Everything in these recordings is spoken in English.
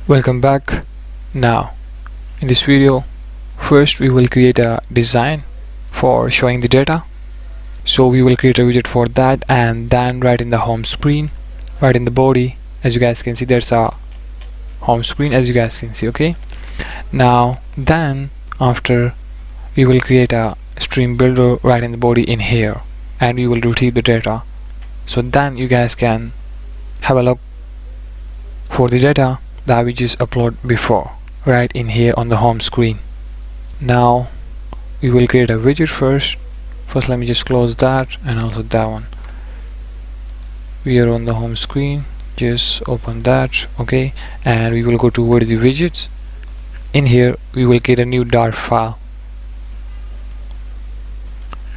Welcome back. Now in this video, first we will create a design for showing the data. So we will create a widget for that, and then right in the home screen, right in the body, as you guys can see, there's a home screen, as you guys can see. Okay, now then after we will create a stream builder right in the body in here, and we will retrieve the data. So then you guys can have a look for the data that we just upload before right in here on the home screen. Now we will create a widget first. Let me just close that and also that one. We are on the home screen, just open that. Okay, and we will go towards the widgets. In here we will create a new Dart file,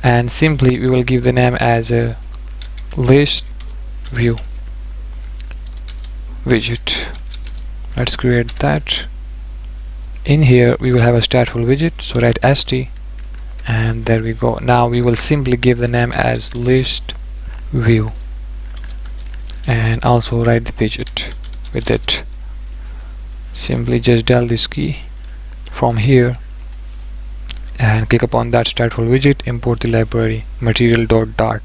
and simply we will give the name as a Listview widget. Let's create that. In here we will have a stateful widget, so write st, and there we go. Now we will simply give the name as Listview, and also write the widget with it. Simply just dial this key from here and click upon that stateful widget, import the library material.dart.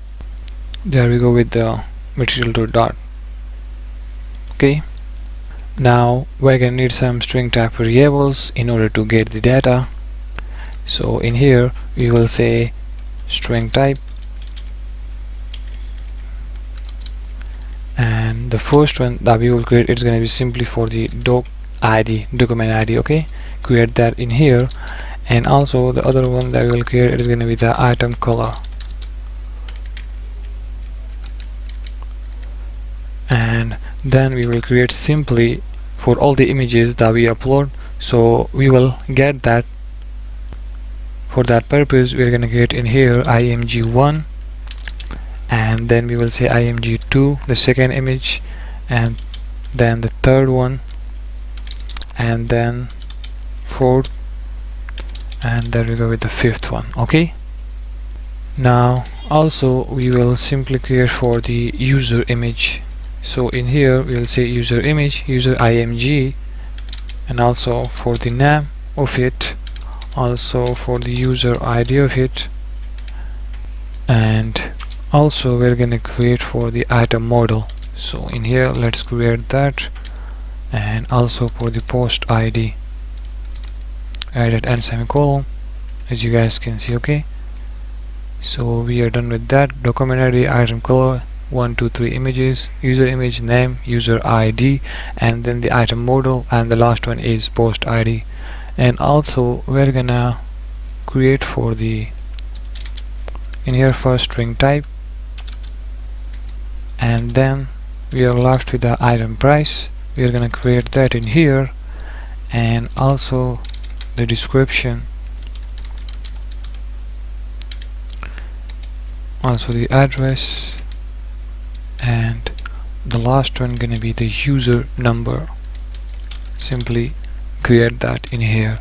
There we go with the material.dart. Okay, now we're gonna need some string type variables in order to get the data. So in here we will say string type, and the first one that we will create, it's gonna be simply for the document ID. Okay, create that in here, and also the other one that we will create, it is gonna be the item color. And then we will create simply for all the images that we upload. So we will get that. For that purpose we are going to create in here img1, and then we will say img2, the second image, and then the third one, and then fourth, and there we go with the fifth one. Okay, now also we will simply create for the user image. So in here we will say user image, user img, and also for the name of it, also for the user ID of it, and also we're gonna create for the item model. So in here let's create that, and also for the post ID, add it and semicolon, as you guys can see. Okay, so we are done with that. Document ID, item color, 1 2 3 images, user image, name, user ID, and then the item model, and the last one is post ID. And also we're gonna create for the in here first string type, and then we are left with the item price. We are gonna create that in here, and also the description, also the address, and the last one gonna be the user number. Simply create that in here.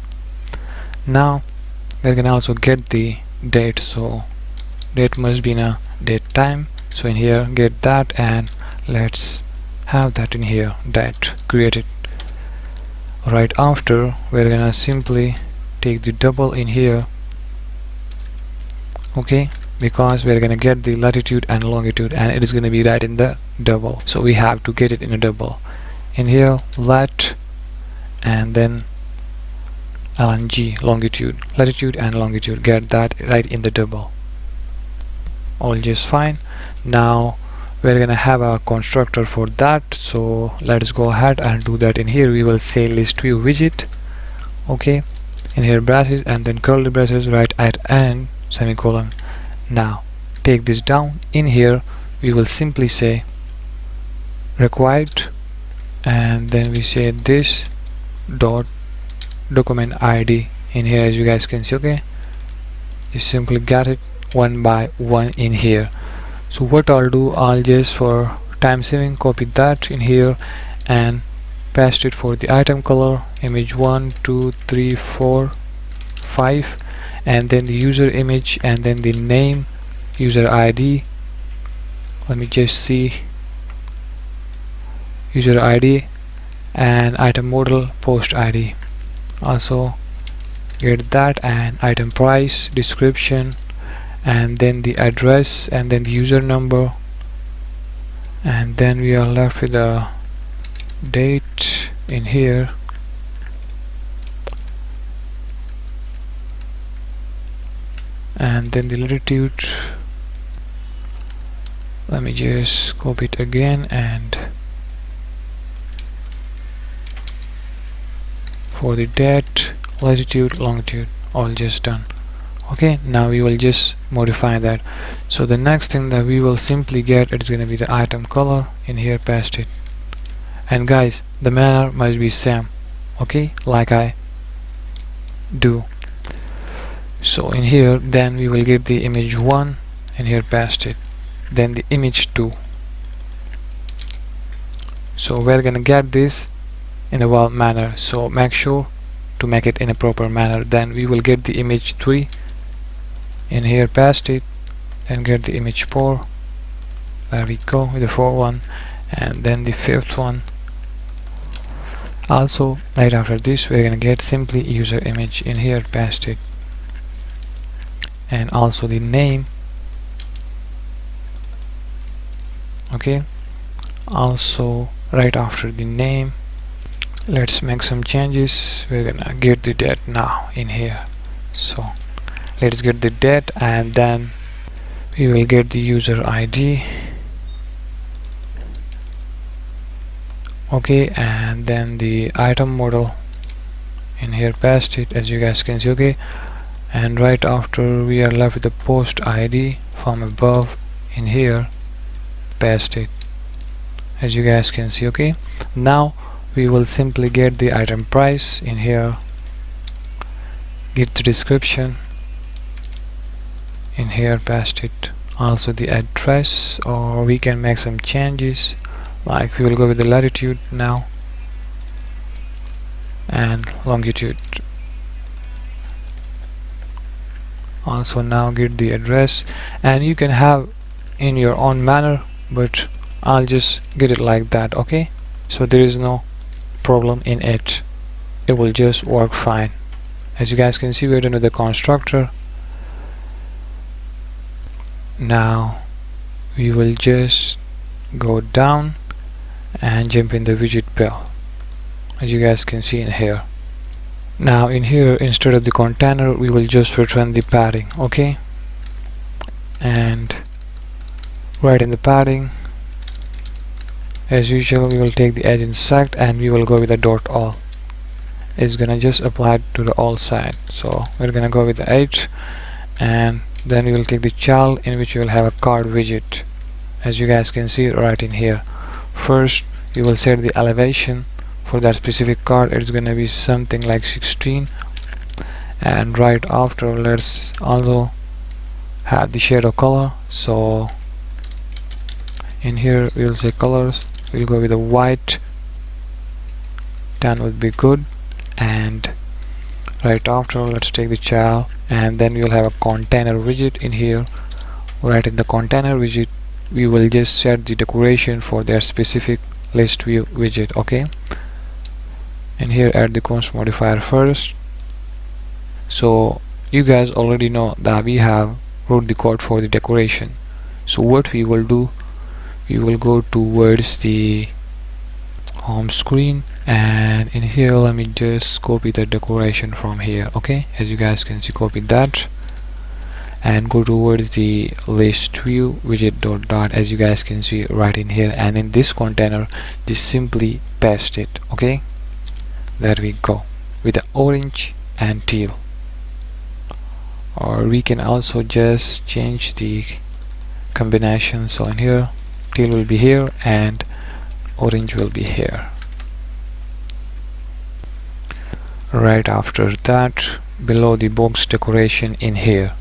Now we're gonna also get the date, so date must be in a date time. So in here get that, and let's have that in here, date created. Right after we're gonna simply take the double in here. Okay, because we're gonna get the latitude and longitude, and it is gonna be right in the double, so we have to get it in a double. In here lat, and then lng, longitude, latitude and longitude, get that right in the double. All just fine. Now we're gonna have a constructor for that, so let's go ahead and do that. In here we will say Listview widget. Okay, in here braces, and then curly braces, right at end semicolon. Now take this down. In here we will simply say required, and then we say this dot document ID in here, as you guys can see. Okay, you simply get it one by one in here. So what I'll do, I'll just for time saving copy that in here and paste it for the item color, image 1 2 3 4 5, and then the user image, and then the name, user ID. Let me just see, user ID, and item model post ID. Also get that, and item price, description, and then the address, and then the user number, and then we are left with the date in here. And then the latitude, let me just copy it again, and for the date, latitude, longitude, all just done. Okay, now we will just modify that. So the next thing that we will simply get, it's going to be the item color. In here, paste it, and guys, the manner must be same, okay, like I do. So in here, then we will get the image 1, and here paste it, then the image 2. So we're gonna get this in a well manner, so make sure to make it in a proper manner. Then we will get the image 3, in here paste it, and get the image 4. There we go with the 4th one, and then the 5th one. Also right after this, we're gonna get simply user image, in here paste it, and also the name. Okay, also right after the name, let's make some changes. We're gonna get the date now in here, so let's get the date, and then we will get the user ID. Okay, and then the item model, in here paste it, as you guys can see. Okay, and right after we are left with the post ID from above, in here paste it, as you guys can see. Okay, now we will simply get the item price, in here get the description, in here paste it, also the address, or we can make some changes, like we will go with the latitude now, and longitude. Also now get the address, and you can have in your own manner, but I'll just get it like that. Okay, so there is no problem in it, it will just work fine. As you guys can see, we're done with the constructor. Now we will just go down and jump in the widget bill, as you guys can see in here. Now in here, instead of the container, we will just return the padding. Okay, and right in the padding, as usual, we will take the edge insect, and we will go with the dot all. It's gonna just apply to the all side, so we're gonna go with the edge, and then we will take the child, in which we will have a card widget, as you guys can see right in here. First we will set the elevation for that specific card. It's gonna be something like 16, and right after, let's also have the shadow color. So in here we will say colors, we'll go with the white, 10 would be good, and right after, let's take the child, and then we'll have a container widget. In here, right in the container widget, we will just set the decoration for their specific Listview widget. Okay, and here add the const modifier first. So you guys already know that we have wrote the code for the decoration. So what we will do, we will go towards the home screen, and in here let me just copy the decoration from here. Okay, as you guys can see, copy that and go towards the Listview widget dot, as you guys can see right in here, and in this container just simply paste it. Okay, there we go with the orange and teal, or we can also just change the combination. So in here, teal will be here and orange will be here. Right after that, below the box decoration, in here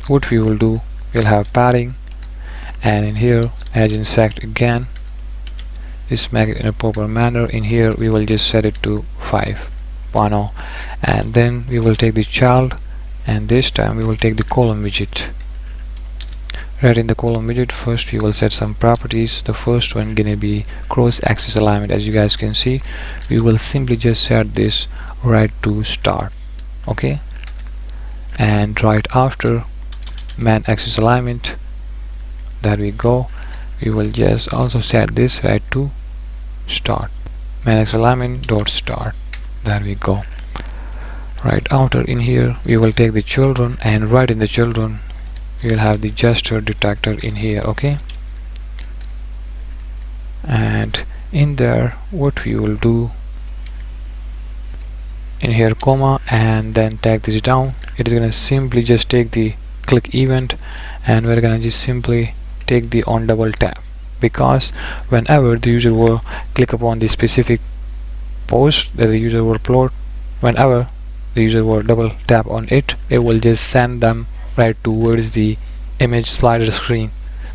what we will do, we'll have padding, and in here edge insect again, just make it in a proper manner. In here we will just set it to 5.0, and then we will take the child, and this time we will take the column widget. right in the column widget, first we will set some properties. The first one gonna be cross axis alignment. As you guys can see, we will simply just set this right to start, okay, and right after man axis alignment, there we go, we will just also set this right to start, man axis alignment dot start. There we go. Right after, in here we will take the children, and right in the children we will have the gesture detector in here, okay, and in there what we will do, in here comma, and then tag this down. It is gonna simply just take the click event, and we're gonna just simply take the on double tap, because whenever the user will click upon the specific post that the user will upload, whenever the user will double tap on it, it will just send them right towards the image slider screen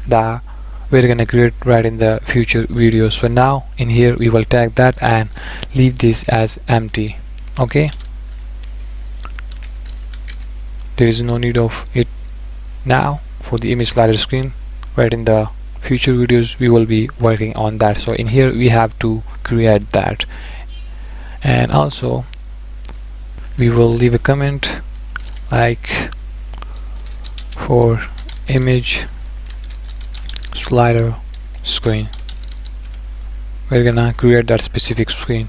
that we're gonna create right in the future videos. For now, in here we will tag that and leave this as empty, okay. There is no need of it now for the image slider screen. Right in the future videos we will be working on that, so in here we have to create that. And also we will leave a comment like for image slider screen, we're gonna create that specific screen,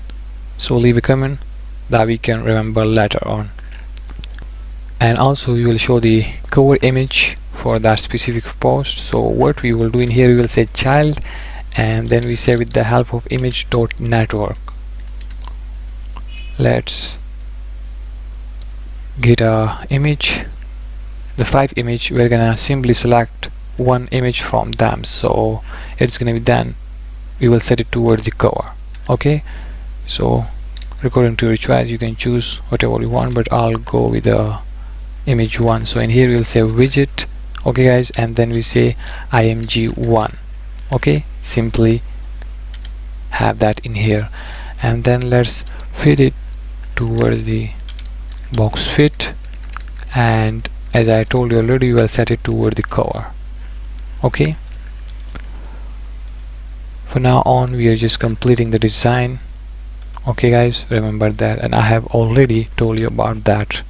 so leave a comment that we can remember later on. And also we will show the cover image for that specific post. So what we will do in here, we will say child, and then we say with the help of image.network, let's get a image, the 5 image. We're gonna simply select one image from them, so it's gonna be, then we will set it towards the cover, okay. So according to your choice, you can choose whatever you want, but I'll go with the image 1. So in here we'll say widget, okay guys, and then we say img1, okay, simply have that in here, and then let's fit it towards the box fit, and as I told you already, we will set it toward the cover, okay. For now on, we are just completing the design, okay guys, remember that, and I have already told you about that.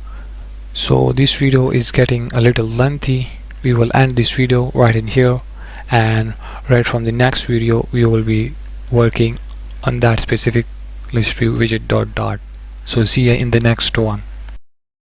So this video is getting a little lengthy. We will end this video right in here, and right from the next video we will be working on that specific Listview widget dot. So see you in the next one.